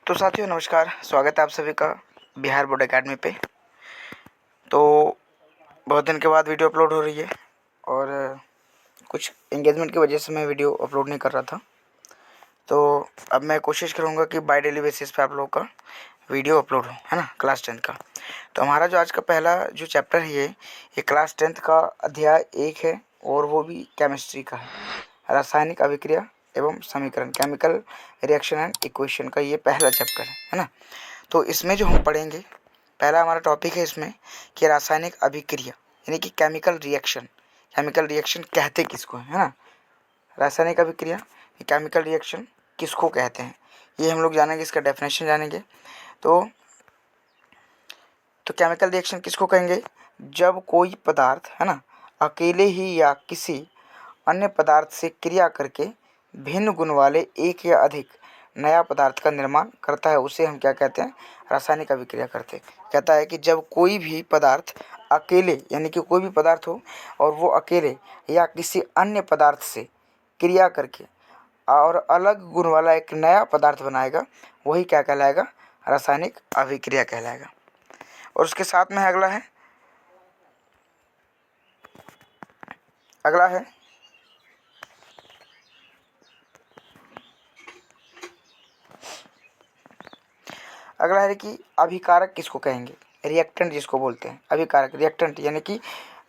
तो साथियों नमस्कार, स्वागत है आप सभी का बिहार बोर्ड एकेडमी पे। तो बहुत दिन के बाद वीडियो अपलोड हो रही है और कुछ एंगेजमेंट की वजह से मैं वीडियो अपलोड नहीं कर रहा था। तो अब मैं कोशिश करूँगा कि बाय डेली बेसिस पे आप लोग का वीडियो अपलोड हो, है ना, क्लास 10th का। तो हमारा जो आज का पहला जो चैप्टर है ये क्लास 10th का अध्याय 1 है और वो भी केमिस्ट्री का है, रासायनिक अभिक्रिया एवं समीकरण, केमिकल रिएक्शन एंड इक्वेशन का ये पहला चैप्टर है ना। तो इसमें जो हम पढ़ेंगे, पहला हमारा टॉपिक है इसमें कि रासायनिक अभिक्रिया यानी कि केमिकल रिएक्शन। केमिकल रिएक्शन कहते किसको है ना, रासायनिक अभिक्रिया, केमिकल रिएक्शन किसको कहते हैं, ये हम लोग जानेंगे, इसका डेफिनेशन जानेंगे। तो केमिकल रिएक्शन किसको कहेंगे, जब कोई पदार्थ है ना अकेले ही या किसी अन्य पदार्थ से क्रिया करके भिन्न गुण वाले एक या अधिक नया पदार्थ का निर्माण करता है, उसे हम क्या कहते हैं, रासायनिक अभिक्रिया करते हैं। कहता है कि जब कोई भी पदार्थ अकेले यानी कि कोई भी पदार्थ हो और वो अकेले या किसी अन्य पदार्थ से क्रिया करके और अलग गुण वाला एक नया पदार्थ बनाएगा, वही क्या कहलाएगा, रासायनिक अभिक्रिया कहलाएगा। और उसके साथ में अगला है अगला है कि अभिकारक किसको कहेंगे, रिएक्टेंट जिसको बोलते हैं, अभिकारक रिएक्टेंट यानी कि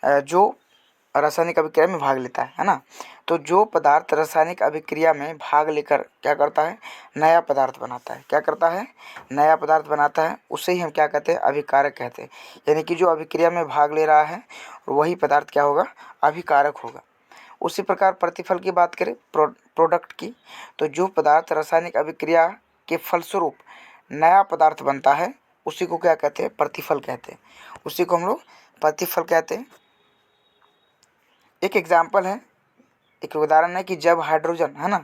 जो रासायनिक अभिक्रिया में भाग लेता है ना। तो जो पदार्थ रासायनिक अभिक्रिया में भाग लेकर क्या करता है, नया पदार्थ बनाता है, क्या करता है, नया पदार्थ बनाता है, उसे ही हम क्या कहते हैं, अभिकारक कहते हैं। यानी कि जो अभिक्रिया में भाग ले रहा है वही पदार्थ क्या होगा, अभिकारक होगा। उसी प्रकार प्रतिफल की बात करें, प्रोडक्ट की, तो जो पदार्थ रासायनिक अभिक्रिया के फलस्वरूप नया पदार्थ बनता है उसी को क्या कहते हैं, प्रतिफल कहते हैं, उसी को हम लोग प्रतिफल कहते हैं। एक एग्जाम्पल है, एक उदाहरण है कि जब हाइड्रोजन है ना,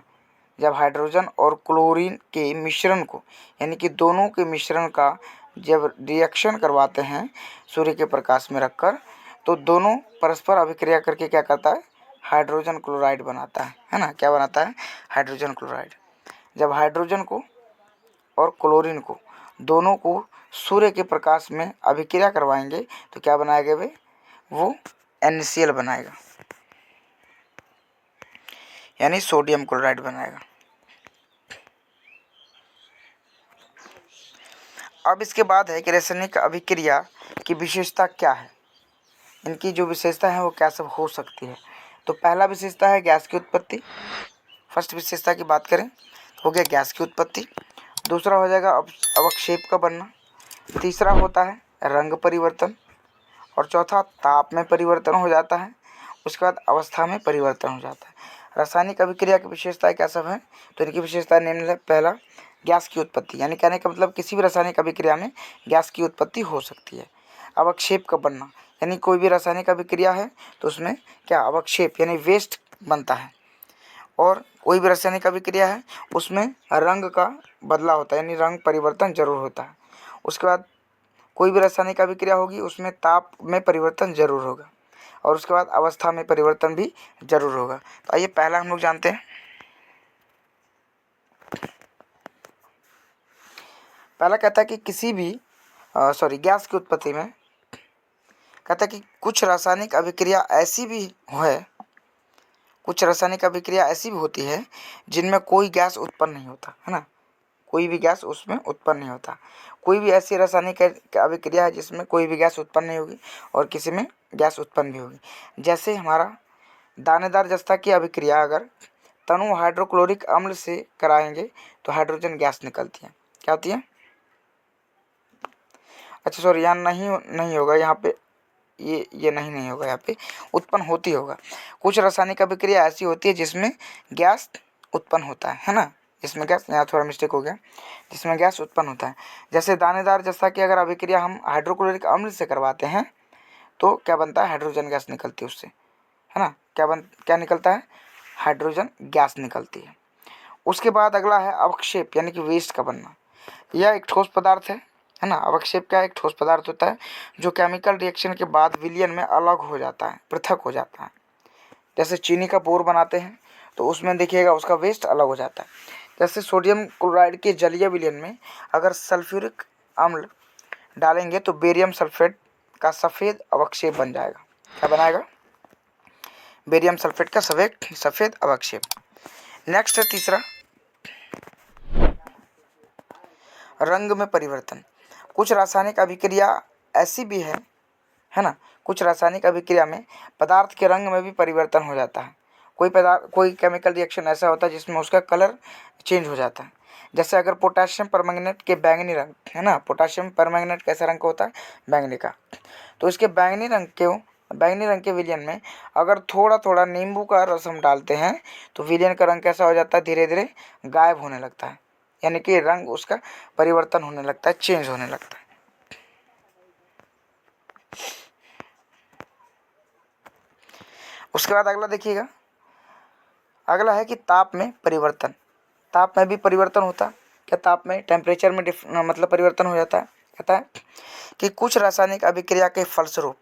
जब हाइड्रोजन और क्लोरीन के मिश्रण को यानी कि दोनों के मिश्रण का जब रिएक्शन करवाते हैं सूर्य के प्रकाश में रखकर, तो दोनों परस्पर अभिक्रिया करके क्या करता है, हाइड्रोजन क्लोराइड बनाता है ना, क्या बनाता है, हाइड्रोजन क्लोराइड। जब हाइड्रोजन को और क्लोरीन को दोनों को सूर्य के प्रकाश में अभिक्रिया करवाएंगे तो क्या बनाएगा वे, वो NaCl बनाएगा यानी सोडियम क्लोराइड बनाएगा। अब इसके बाद है कि रासायनिक अभिक्रिया की विशेषता क्या है, इनकी जो विशेषता है वो क्या सब हो सकती है। तो पहला विशेषता है गैस की उत्पत्ति। फर्स्ट विशेषता की बात करें हो गया गैस की उत्पत्ति। दूसरा हो जाएगा अवक्षेप का बनना। तीसरा होता है रंग परिवर्तन। और चौथा ताप में परिवर्तन हो जाता है। उसके बाद अवस्था में परिवर्तन हो जाता है। रासायनिक अभिक्रिया की विशेषताएं क्या सब हैं, तो इनकी विशेषता निम्न है। पहला गैस की उत्पत्ति, यानी कहने का मतलब किसी भी रासायनिक अभिक्रिया में गैस की उत्पत्ति हो सकती है। अवक्षेप का बनना, यानी कोई भी रासायनिक अभिक्रिया है तो उसमें क्या अवक्षेप यानी वेस्ट बनता है। और कोई भी रासायनिक अभिक्रिया है उसमें रंग का बदला होता है, यानी रंग परिवर्तन जरूर होता है। उसके बाद कोई भी रासायनिक अभिक्रिया होगी उसमें ताप में परिवर्तन जरूर होगा। और उसके बाद अवस्था में परिवर्तन भी जरूर होगा। तो आइए पहला हम लोग जानते हैं। पहला कहता है कि किसी भी गैस की उत्पत्ति में कहता है कि कुछ रासायनिक अभिक्रिया ऐसी भी है, कुछ रासायनिक अभिक्रिया ऐसी भी होती है जिनमें कोई गैस उत्पन्न नहीं होता, है ना, कोई भी गैस उसमें उत्पन्न नहीं होता। कोई भी ऐसी रासायनिक अभिक्रिया है जिसमें कोई भी गैस उत्पन्न नहीं होगी और किसी में गैस उत्पन्न भी होगी। जैसे हमारा दानेदार जस्ता की अभिक्रिया अगर तनु हाइड्रोक्लोरिक अम्ल से कराएंगे तो हाइड्रोजन गैस निकलती है, क्या होती है, अच्छा सॉरी यहाँ नहीं होगा, यहाँ पे ये नहीं होगा, यहाँ पे उत्पन्न होती होगा। कुछ रासायनिक अभिक्रिया ऐसी होती है जिसमें गैस उत्पन्न होता है ना, जिसमें गैस, यहाँ थोड़ा मिस्टेक हो गया, जिसमें गैस उत्पन्न होता है। जैसे दानेदार जैसा कि अगर अभिक्रिया हम हाइड्रोक्लोरिक अम्ल से करवाते हैं तो क्या बनता है, हाइड्रोजन गैस निकलती है उससे, है ना, क्या निकलता है, हाइड्रोजन गैस निकलती है। उसके बाद अगला है अवक्षेप यानी कि वेस्ट का बनना। यह एक ठोस पदार्थ है ना। अवक्षेप क्या, एक ठोस पदार्थ होता है जो केमिकल रिएक्शन के बाद विलयन में अलग हो जाता है, पृथक हो जाता है। जैसे चीनी का बोर बनाते हैं तो उसमें देखिएगा उसका वेस्ट अलग हो जाता है। जैसे सोडियम क्लोराइड के जलीय विलयन में अगर सल्फ्यूरिक अम्ल डालेंगे तो बेरियम सल्फेट का सफ़ेद अवक्षेप बन जाएगा। क्या बनाएगा? बेरियम सल्फेट का सफ़ेद अवक्षेप। नेक्स्ट है तीसरा, रंग में परिवर्तन। कुछ रासायनिक अभिक्रिया ऐसी भी है ना, कुछ रासायनिक अभिक्रिया में पदार्थ के रंग में भी परिवर्तन हो जाता है। कोई केमिकल रिएक्शन ऐसा होता है जिसमें उसका कलर चेंज हो जाता है। जैसे अगर पोटाशियम परमैंगनेट के बैंगनी रंग है ना, पोटाशियम परमैंगनेट कैसा रंग का होता है? बैंगनी का। तो इसके बैंगनी रंग के विलयन में अगर थोड़ा थोड़ा नींबू का रस हम डालते हैं तो विलयन का रंग कैसा हो जाता है? धीरे धीरे गायब होने लगता है, यानी कि रंग उसका परिवर्तन होने लगता है, चेंज होने लगता है। उसके बाद अगला देखिएगा, अगला है कि ताप में परिवर्तन। ताप में भी परिवर्तन होता है। क्या ताप में, टेम्परेचर में मतलब परिवर्तन हो जाता है? कहता है कि कुछ रासायनिक अभिक्रिया के फलस्वरूप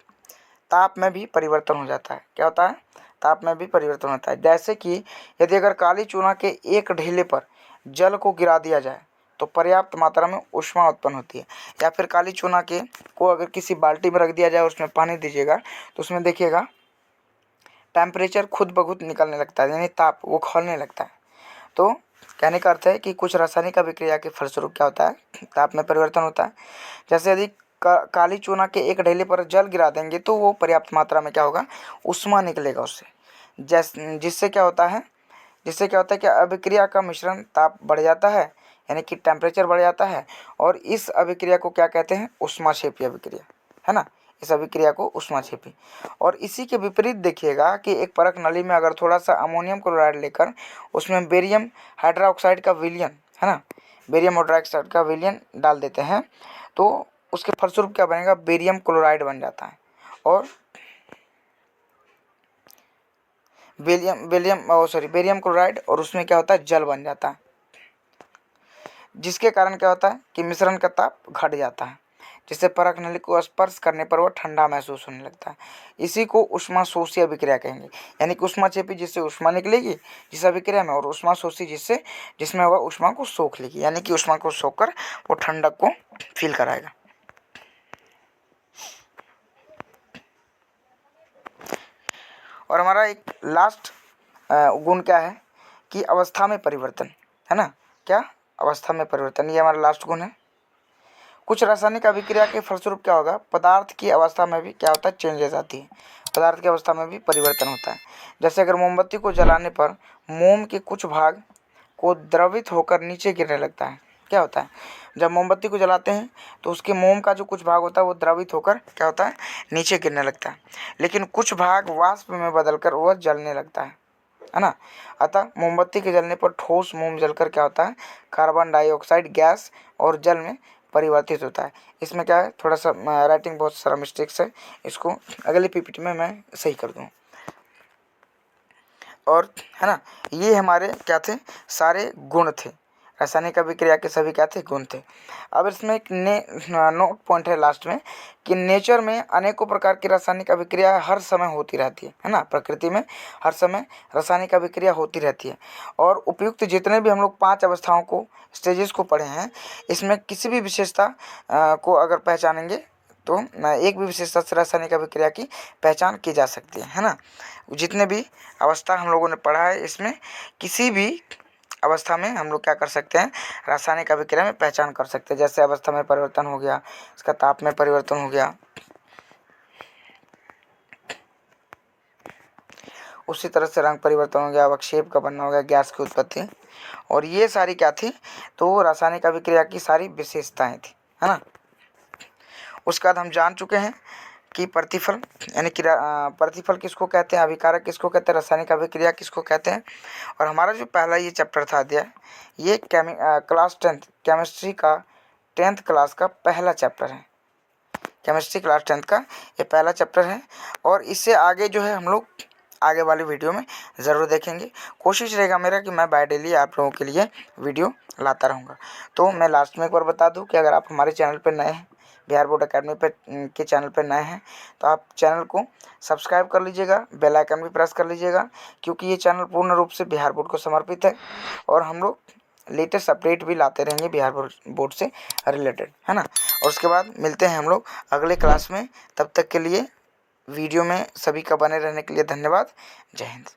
ताप में भी परिवर्तन हो जाता है। क्या होता है? ताप में भी परिवर्तन होता है। जैसे कि यदि अगर काली चूना के एक ढेले पर जल को गिरा दिया जाए तो पर्याप्त मात्रा में ऊष्मा उत्पन्न होती है। या फिर काली चूना को अगर किसी बाल्टी में रख दिया जाए, उसमें पानी दीजिएगा तो उसमें देखिएगा टेम्परेचर खुद ब खुद निकलने लगता है, यानी ताप वो खौलने लगता है। तो कहने का अर्थ है कि कुछ रासायनिक अभिक्रिया के फलस्वरूप क्या होता है? ताप में परिवर्तन होता है। जैसे यदि काली चूना के एक ढेले पर जल गिरा देंगे तो वो पर्याप्त मात्रा में क्या होगा? ऊष्मा निकलेगा उससे। जिससे क्या होता है कि अभिक्रिया का मिश्रण ताप बढ़ जाता है, यानी कि टेम्परेचर बढ़ जाता है। और इस अभिक्रिया को क्या कहते हैं? ऊष्माक्षेपी अभिक्रिया, है ना। इस अभिक्रिया को ऊष्माक्षेपी। और इसी के विपरीत देखिएगा कि एक परख नली में अगर थोड़ा सा अमोनियम क्लोराइड लेकर उसमें बेरियम हाइड्रोक्साइड का विलयन, है ना, बेरियम हाइड्रोक्साइड का विलयन डाल देते हैं तो उसके फलस्वरूप क्या बनेगा? बेरियम क्लोराइड बन जाता है। और बेरियम क्लोराइड, और उसमें क्या होता है? जल बन जाता है। जिसके कारण क्या होता है कि मिश्रण का ताप घट जाता है, जिससे परख नली को स्पर्श करने पर वह ठंडा महसूस होने लगता है। इसी को ऊष्माशोषी अभिक्रिया कहेंगे। यानी कि ऊष्माक्षेपी जिससे ऊष्मा निकलेगी जिस अभिक्रिया में, और ऊष्माशोषी जिसमें वह ऊष्मा को सोख लेगी, यानी कि ऊष्मा को सोख कर वो ठंडक को फील कराएगा। और हमारा एक लास्ट गुण क्या है कि अवस्था में परिवर्तन, है ना। क्या? अवस्था में परिवर्तन, ये हमारा लास्ट गुण है। कुछ रासायनिक अभिक्रिया के फलस्वरूप क्या होगा? पदार्थ की अवस्था में भी क्या होता है? चेंजेस आती है। पदार्थ की अवस्था में भी परिवर्तन होता है। जैसे अगर मोमबत्ती को जलाने पर मोम के कुछ भाग को द्रवित होकर नीचे गिरने लगता है। क्या होता है? जब मोमबत्ती को जलाते हैं तो उसके मोम का जो कुछ भाग होता है वो द्रवित होकर क्या होता है? नीचे गिरने लगता है। लेकिन कुछ भाग वाष्प में बदलकर वह जलने लगता है ना। अतः मोमबत्ती के जलने पर ठोस मोम जलकर क्या होता है? कार्बन डाइऑक्साइड गैस और जल में परिवर्तित होता है। इसमें क्या है, थोड़ा सा राइटिंग बहुत सारा मिस्टेक्स है, इसको अगले पीपीटी में मैं सही कर दूँ। और है ना, ये हमारे क्या थे? सारे गुण थे। रासायनिक अभिक्रिया के सभी क्या थे? गुण थे। अब इसमें एक नोट पॉइंट है लास्ट में कि नेचर में अनेकों प्रकार की रासायनिक अभिक्रिया हर समय होती रहती है ना। प्रकृति में हर समय रासायनिक अभिक्रिया होती रहती है। और उपयुक्त जितने भी हम लोग 5 अवस्थाओं को, स्टेजेस को पढ़े हैं, इसमें किसी भी विशेषता को अगर पहचानेंगे तो एक भी विशेषता से रासायनिक अभिक्रिया की पहचान की जा सकती है ना। जितने भी अवस्था हम लोगों ने पढ़ा है, इसमें किसी भी अवस्था में हम लोग क्या कर सकते हैं? रासायनिक अभिक्रिया में पहचान कर सकते हैं। जैसे अवस्था में परिवर्तन हो गया, इसका ताप में परिवर्तन हो गया, उसी तरह से रंग परिवर्तन हो गया, अवक्षेप का बनना हो गया, गैस की उत्पत्ति। और ये सारी क्या थी? तो रासायनिक अभिक्रिया की सारी विशेषताएं थी, है ना। उसके बाद हम जान चुके हैं कि प्रतिफल, यानी कि प्रतिफल किसको कहते हैं, अभिकारक किसको कहते हैं, रासायनिक अभिक्रिया किसको कहते हैं। और हमारा जो पहला ये चैप्टर था अध्याय, ये क्लास 10th केमिस्ट्री का 10th क्लास का पहला चैप्टर है। केमिस्ट्री क्लास 10th का ये पहला चैप्टर है। और इससे आगे जो है हम लोग आगे वाली वीडियो में ज़रूर देखेंगे। कोशिश रहेगा मेरा कि मैं बाय डेली आप लोगों के लिए वीडियो लाता रहूँगा। तो मैं लास्ट में एक बार बता दूं कि अगर आप हमारे चैनल पर नए हैं, बिहार बोर्ड अकेडमी के चैनल पर नए हैं, तो आप चैनल को सब्सक्राइब कर लीजिएगा, बेल आइकन भी प्रेस कर लीजिएगा, क्योंकि ये चैनल पूर्ण रूप से बिहार बोर्ड को समर्पित है। और हम लोग लेटेस्ट अपडेट भी लाते रहेंगे बिहार बोर्ड से रिलेटेड, है ना। और उसके बाद मिलते हैं हम लोग अगले क्लास में। तब तक के लिए वीडियो में सभी का बने रहने के लिए धन्यवाद। जय हिंद।